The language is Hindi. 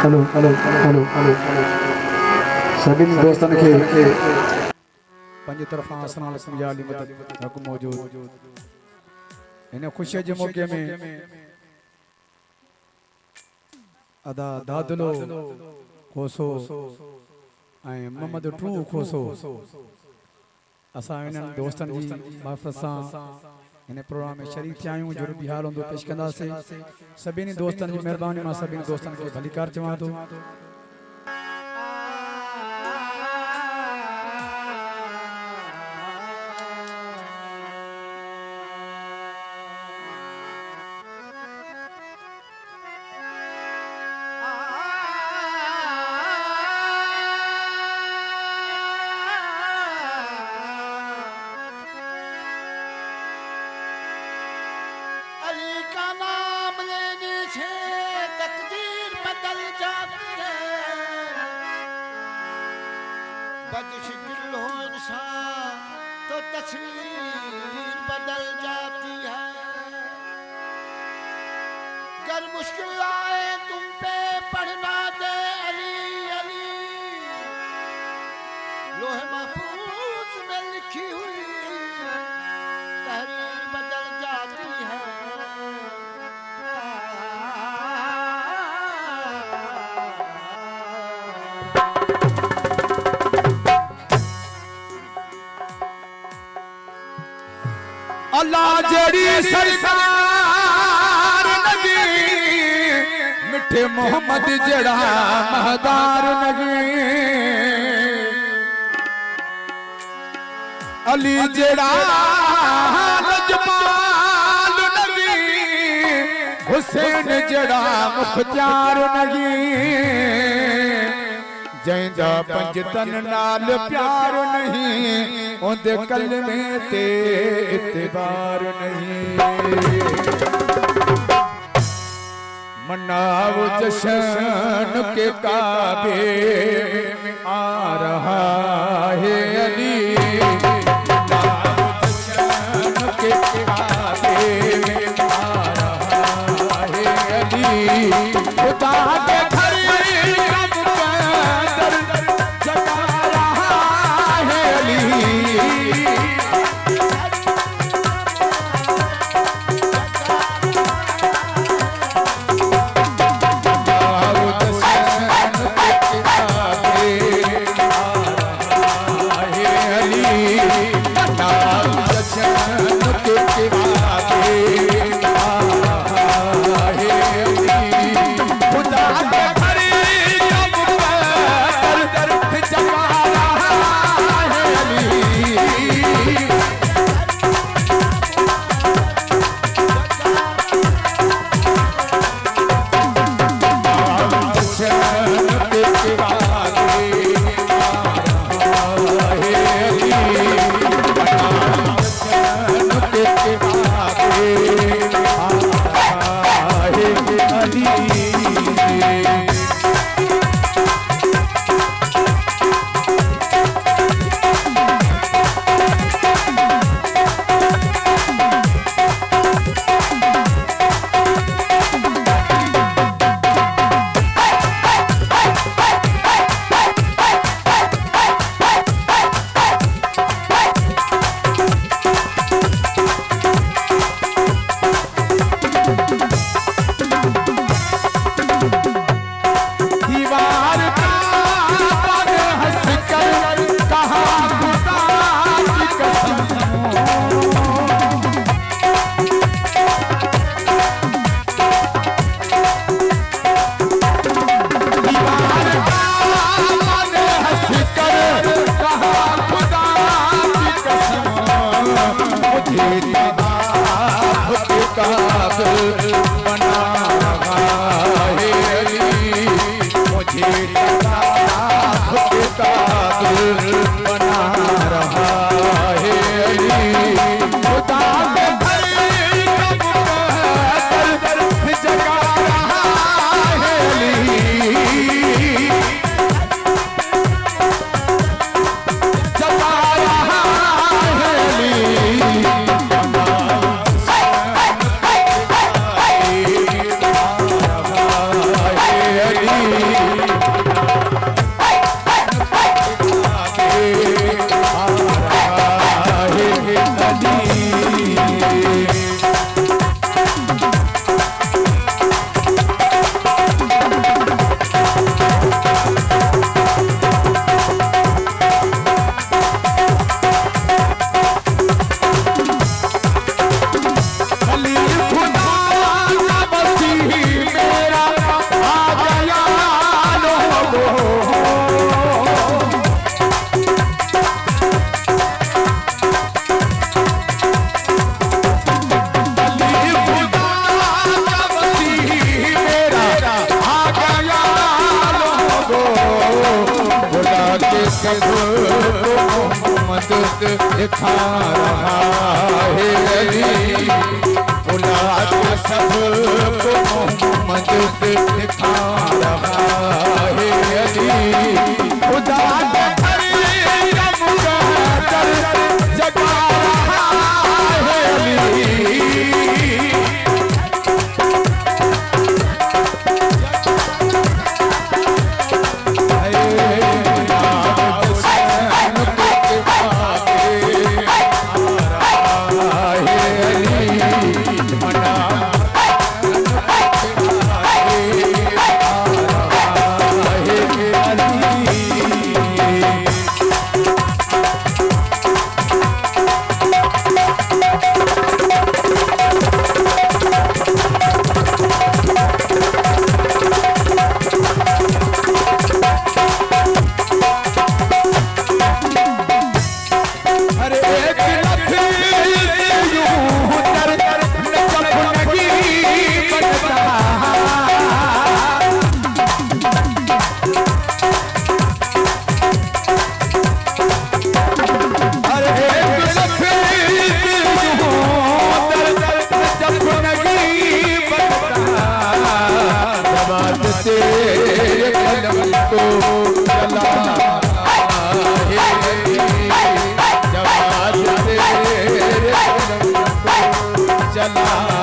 हेलो हेलो हेलो हेलो सभी दोस्तों के पंज तरफा अस्सलाम वालेकुम या अली मदद हक मौजूद इन खुशी के मौके में अदा दादलो खोसो ऐं मोहम्मद ट्रू खोसो असां इन्हनि दोस्तनि जी माफ़त सां इन प्रोग्राम में शरीक थिया आहियूं जो बि हाल हूंदो पेश कंदासीं सभिनी दोस्तनि जी महिरबानी मां सभिनी दोस्तनि खे भलीकार चवां थो बदशिकिल हो इंसान तो तस्वीर बदल जाती है गर मुश्किल आए तुम पे पढ़ना दे अली अली लोहे महफूज में लिखी हुई तहरीर बदल जाती है अल्लाह जड़ी सरकार नगी मिठे मोहम्मद जड़ा महदार नगी अली जड़ा लजपाल नगी हुसैन जड़ा मुख्तियार नगी जैंदा पंजतन नाल प्यार नहीं उनके कलमे ते इतबार नहीं मनाओ जश्न के काबे में आ रहा है अली मनाओ जश्न के काबे में आ रहा है अली खुदा के दिखा रहा है अली औलाद सबको मोहम्मद दिखा रहा है अली खुदा के घर का मुकद्दर जगा रहा है अली तेरे कदम को चला जवाब तेरे कदम को चला